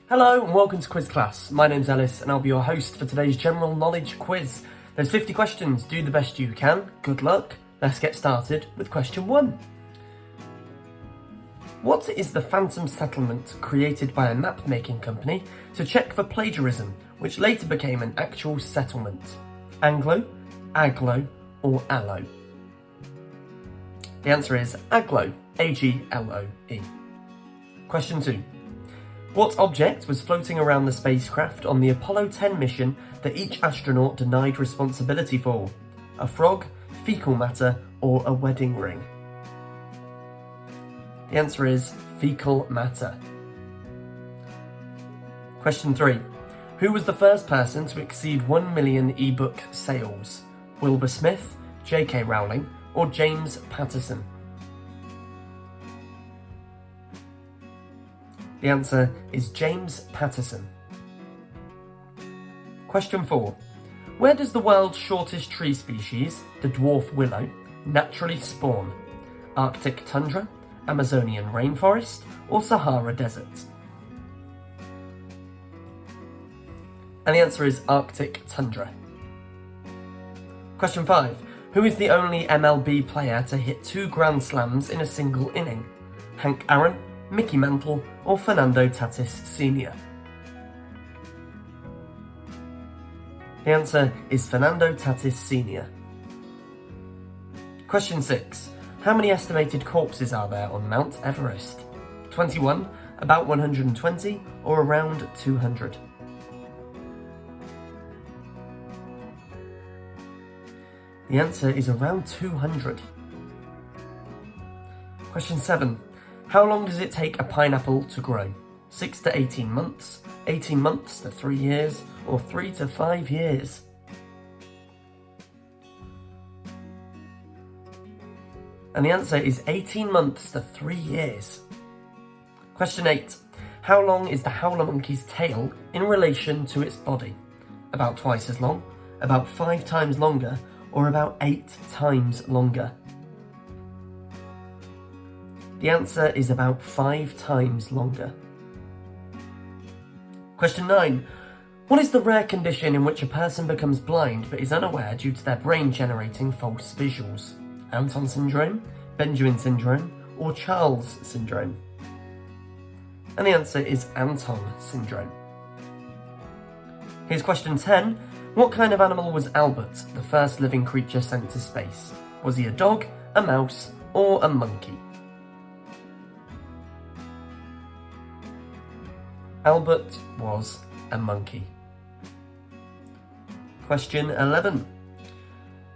Hello and welcome to Quiz Class. My name's Ellis and I'll be your host for today's general knowledge quiz. There's 50 questions, do the best you can. Good luck. Let's get started with question 1. What is the phantom settlement created by a map-making company to check for plagiarism, which later became an actual settlement? Anglo, Aglo or Allo? The answer is Aglo, A-G-L-O-E. Question 2. What object was floating around the spacecraft on the Apollo 10 mission that each astronaut denied responsibility for? A frog, fecal matter, or a wedding ring? The answer is fecal matter. Question 3. Who was the first person to exceed 1 million ebook sales? Wilbur Smith, J.K. Rowling, or James Patterson? The answer is James Patterson. Question 4. Where does the world's shortest tree species, the dwarf willow, naturally spawn? Arctic tundra, Amazonian rainforest, or Sahara desert? And the answer is Arctic tundra. Question 5. Who is the only MLB player to hit 2 Grand Slams in a single inning? Hank Aaron, Mickey Mantle, or Fernando Tatis Sr.? The answer is Fernando Tatis Sr. Question 6. How many estimated corpses are there on Mount Everest? 21, about 120, or around 200? The answer is around 200. Question 7. How long does it take a pineapple to grow? 6 to 18 months, 18 months to 3 years, or 3 to 5 years? And the answer is 18 months to 3 years. Question 8. How long is the howler monkey's tail in relation to its body? About twice as long, about 5 times longer, or about 8 times longer? The answer is about 5 times longer. Question 9. What is the rare condition in which a person becomes blind but is unaware due to their brain generating false visuals? Anton syndrome, Benjamin syndrome, or Charles syndrome? And the answer is Anton syndrome. Here's question 10. What kind of animal was Albert, the first living creature sent to space? Was he a dog, a mouse, or a monkey? Albert was a monkey. Question 11.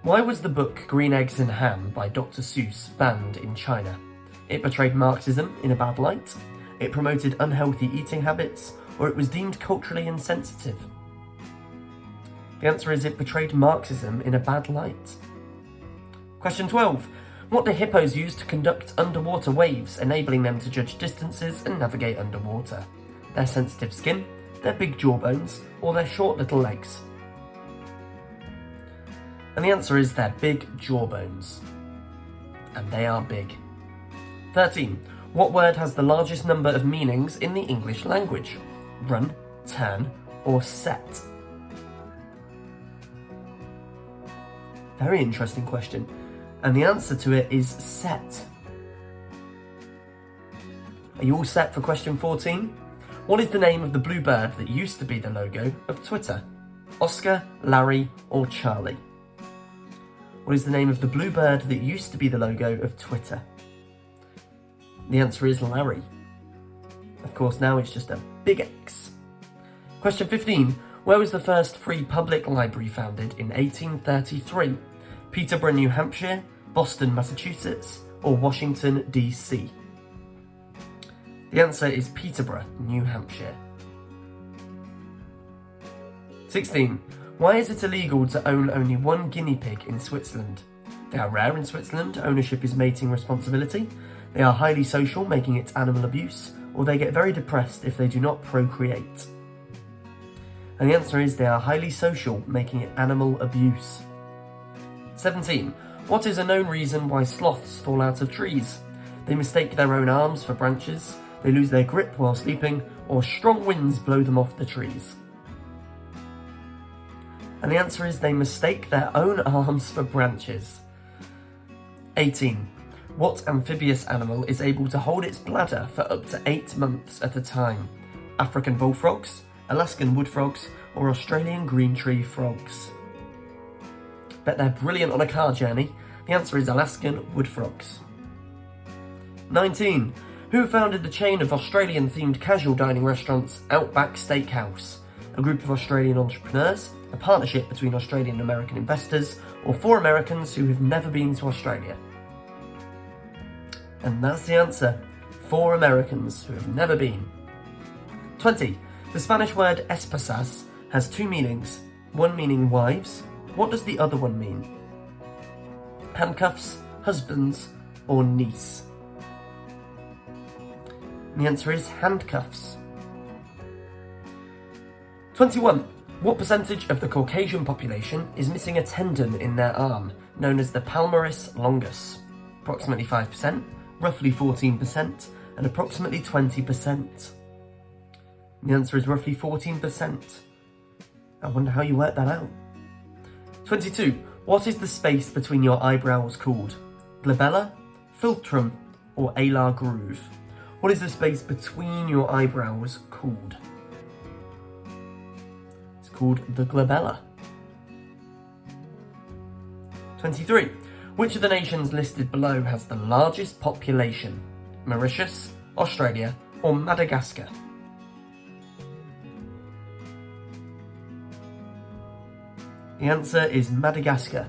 Why was the book Green Eggs and Ham by Dr. Seuss banned in China? It portrayed Marxism in a bad light, it promoted unhealthy eating habits, or it was deemed culturally insensitive? The answer is it portrayed Marxism in a bad light. Question 12. What do hippos use to conduct underwater waves, enabling them to judge distances and navigate underwater? Their sensitive skin, their big jawbones, or their short little legs? And the answer is their big jawbones. And they are big. 13. What word has the largest number of meanings in the English language? Run, turn, or set? Very interesting question. And the answer to it is set. Are you all set for question 14? What is the name of the blue bird that used to be the logo of Twitter? Oscar, Larry, or Charlie? What is the name of the blue bird that used to be the logo of Twitter? The answer is Larry. Of course, now it's just a big X. Question 15. Where was the first free public library founded in 1833? Peterborough, New Hampshire, Boston, Massachusetts, or Washington, D.C.? The answer is Peterborough, New Hampshire. 16. Why is it illegal to own only one guinea pig in Switzerland? They are rare in Switzerland, ownership is mating responsibility, they are highly social, making it animal abuse, or they get very depressed if they do not procreate. And the answer is they are highly social, making it animal abuse. 17. What is a known reason why sloths fall out of trees? They mistake their own arms for branches, they lose their grip while sleeping, or strong winds blow them off the trees? And the answer is they mistake their own arms for branches. 18. What amphibious animal is able to hold its bladder for up to 8 months at a time? African bullfrogs, Alaskan wood frogs, or Australian green tree frogs? Bet they're brilliant on a car journey. The answer is Alaskan wood frogs. 19. Who founded the chain of Australian-themed casual dining restaurants Outback Steakhouse? A group of Australian entrepreneurs, a partnership between Australian and American investors, or 4 Americans who have never been to Australia? And that's the answer. 4 Americans who have never been. 20. The Spanish word esposas has 2 meanings. One meaning wives. What does the other one mean? Handcuffs, husbands, or niece? And the answer is handcuffs. 21. What percentage of the Caucasian population is missing a tendon in their arm, known as the palmaris longus? Approximately 5%, roughly 14%, and approximately 20%. The answer is roughly 14%. I wonder how you work that out. 22. What is the space between your eyebrows called? Glabella, philtrum, or alar groove? What is the space between your eyebrows called? It's called the glabella. 23. Which of the nations listed below has the largest population? Mauritius, Australia, or Madagascar? The answer is Madagascar.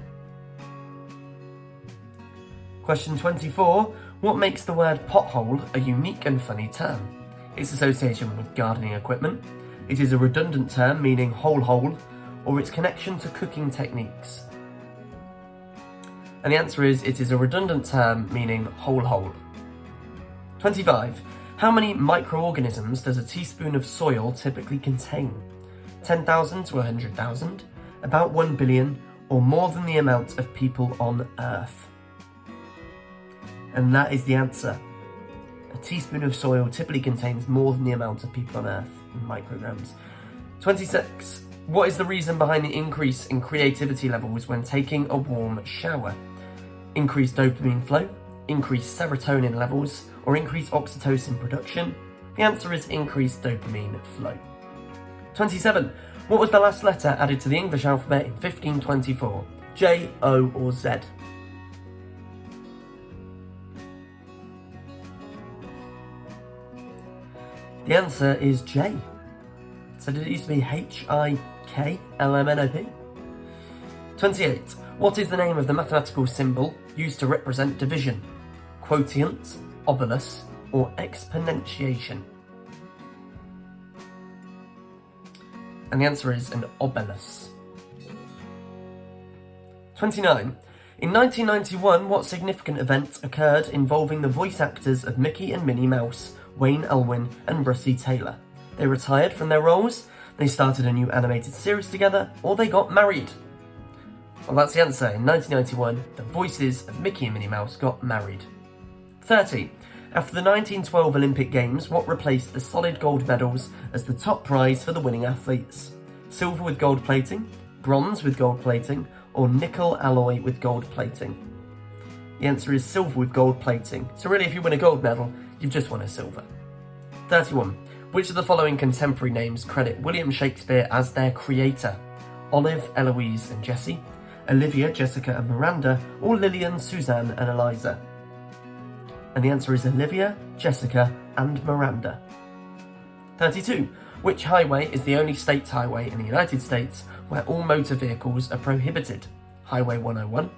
Question 24. What makes the word pothole a unique and funny term? Its association with gardening equipment, it is a redundant term meaning whole hole, or its connection to cooking techniques? And the answer is it is a redundant term meaning whole hole. 25. How many microorganisms does a teaspoon of soil typically contain? 10,000 to 100,000, about 1 billion, or more than the amount of people on Earth? And that is the answer. A teaspoon of soil typically contains more than the amount of people on Earth in micrograms. 26. What is the reason behind the increase in creativity levels when taking a warm shower? Increased dopamine flow, increased serotonin levels, or increased oxytocin production? The answer is increased dopamine flow. 27. What was the last letter added to the English alphabet in 1524? J, O, or Z? The answer is J. So did it used to be H-I-K-L-M-N-O-P? 28. What is the name of the mathematical symbol used to represent division? Quotient, obolus, or exponentiation? And the answer is an obolus. 29. In 1991, what significant event occurred involving the voice actors of Mickey and Minnie Mouse, Wayne Alwyn and Russi Taylor? They retired from their roles, they started a new animated series together, or they got married? Well, that's the answer. In 1991, the voices of Mickey and Minnie Mouse got married. 30. After the 1912 Olympic Games, what replaced the solid gold medals as the top prize for the winning athletes? Silver with gold plating, bronze with gold plating, or nickel alloy with gold plating? The answer is silver with gold plating. So really, if you win a gold medal, you've just won a silver. 31. Which of the following contemporary names credit William Shakespeare as their creator? Olive, Eloise and Jessie, Olivia, Jessica and Miranda, or Lillian, Suzanne and Eliza? And the answer is Olivia, Jessica and Miranda. 32. Which highway is the only state highway in the United States where all motor vehicles are prohibited? Highway 101,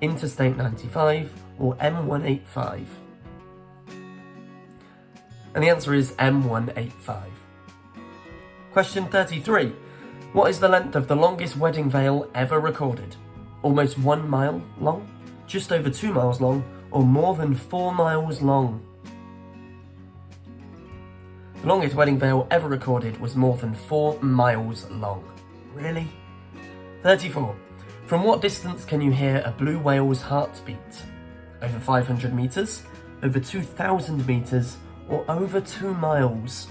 Interstate 95, or M185? And the answer is M185. Question 33. What is the length of the longest wedding veil ever recorded? Almost 1 mile long, just over 2 miles long, or more than 4 miles long? The longest wedding veil ever recorded was more than 4 miles long. Really? 34. From what distance can you hear a blue whale's heartbeat? Over 500 metres, over 2,000 metres, or over 2 miles?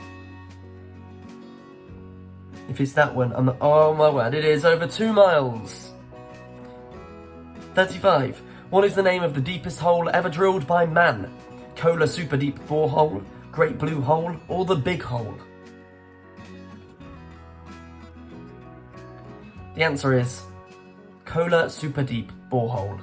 If it's that one, oh my word, it is over 2 miles. 35. What is the name of the deepest hole ever drilled by man? Kola Super Deep Borehole, Great Blue Hole, or the Big Hole? The answer is Kola Super Deep Borehole.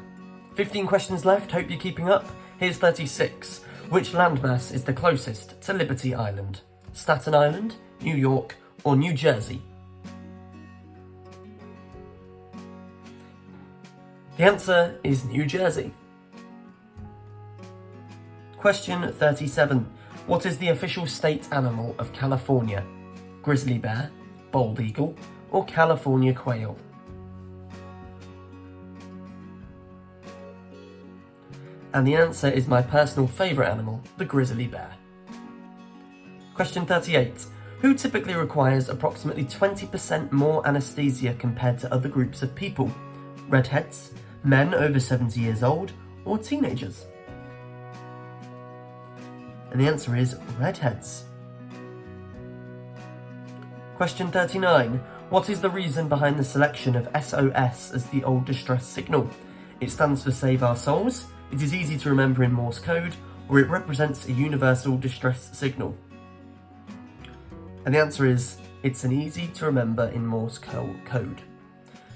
15 questions left, hope you're keeping up. Here's 36. Which landmass is the closest to Liberty Island? Staten Island, New York, or New Jersey? The answer is New Jersey. Question 37. What is the official state animal of California? Grizzly bear, bald eagle, or California quail? And the answer is my personal favourite animal, the grizzly bear. Question 38. Who typically requires approximately 20% more anaesthesia compared to other groups of people? Redheads, men over 70 years old, or teenagers? And the answer is redheads. Question 39. What is the reason behind the selection of SOS as the old distress signal? It stands for Save Our Souls, it is easy to remember in Morse code, or it represents a universal distress signal. And the answer is, it's an easy to remember in Morse code.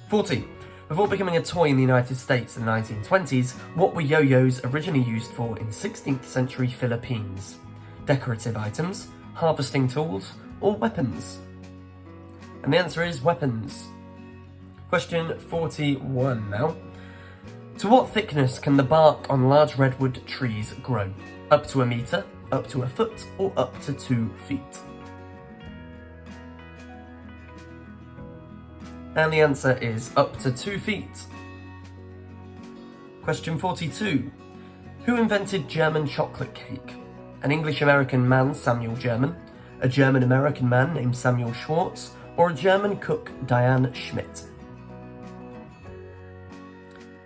40. Before becoming a toy in the United States in the 1920s, what were yo-yos originally used for in 16th century Philippines? Decorative items, harvesting tools, or weapons? And the answer is weapons. Question 41 now. To what thickness can the bark on large redwood trees grow? Up to 1 metre, up to 1 foot, or up to 2 feet? And the answer is up to 2 feet. Question 42. Who invented German chocolate cake? An English-American man, Samuel German, a German-American man named Samuel Schwartz, or a German cook, Diane Schmidt?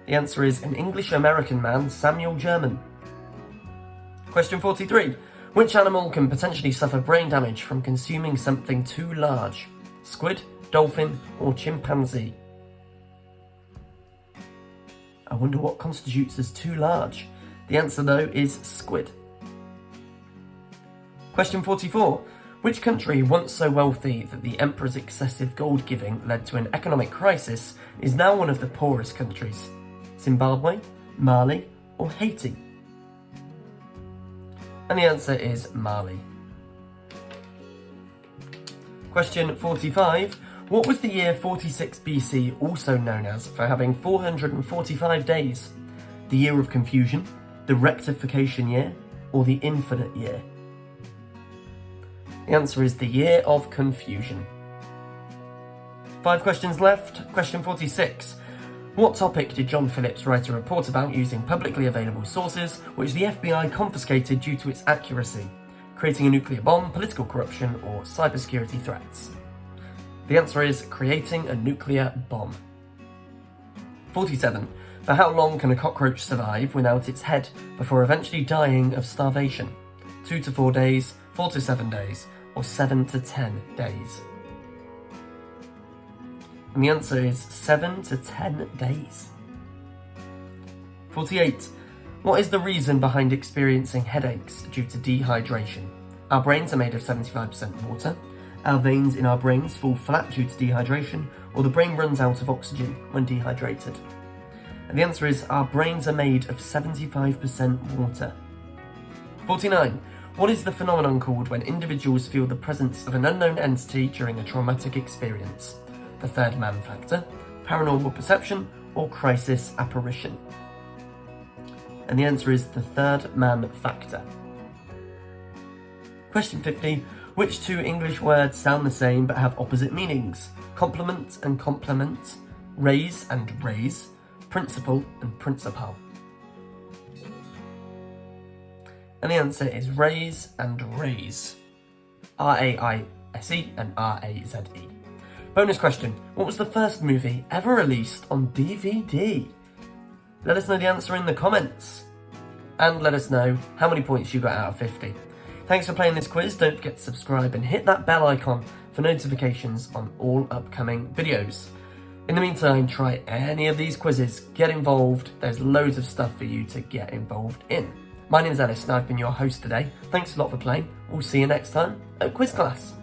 The answer is an English-American man, Samuel German. Question 43. Which animal can potentially suffer brain damage from consuming something too large? Squid, dolphin, or chimpanzee? I wonder what constitutes as too large. The answer, though, is squid. Question 44. Which country, once so wealthy that the emperor's excessive gold giving led to an economic crisis, is now one of the poorest countries? Zimbabwe, Mali, or Haiti? And the answer is Mali. Question 45. What was the year 46 BC also known as for having 445 days? The year of confusion, the rectification year, or the infinite year? The answer is the year of confusion. 5 questions left. Question 46. What topic did John Phillips write a report about using publicly available sources, which the FBI confiscated due to its accuracy? Creating a nuclear bomb, political corruption, or cybersecurity threats? The answer is creating a nuclear bomb. 47. For how long can a cockroach survive without its head before eventually dying of starvation? 2 to 4 days, 4 to 7 days, or 7 to 10 days? And the answer is 7 to 10 days. 48. What is the reason behind experiencing headaches due to dehydration? Our brains are made of 75% water, our veins in our brains fall flat due to dehydration, or the brain runs out of oxygen when dehydrated. And the answer is our brains are made of 75% water. 49. What is the phenomenon called when individuals feel the presence of an unknown entity during a traumatic experience? The third man factor, paranormal perception, or crisis apparition? And the answer is the third man factor. Question 50. Which 2 English words sound the same but have opposite meanings? Complement and complement, raise and raise, principle and principal? And the answer is raise and raise. R-A-I-S-E and R-A-Z-E. Bonus question. What was the first movie ever released on DVD? Let us know the answer in the comments. And let us know how many points you got out of 50. Thanks for playing this quiz. Don't forget to subscribe and hit that bell icon for notifications on all upcoming videos. In the meantime, try any of these quizzes, get involved. There's loads of stuff for you to get involved in. My name is Ellis and I've been your host today. Thanks a lot for playing. We'll see you next time at Quiz Class.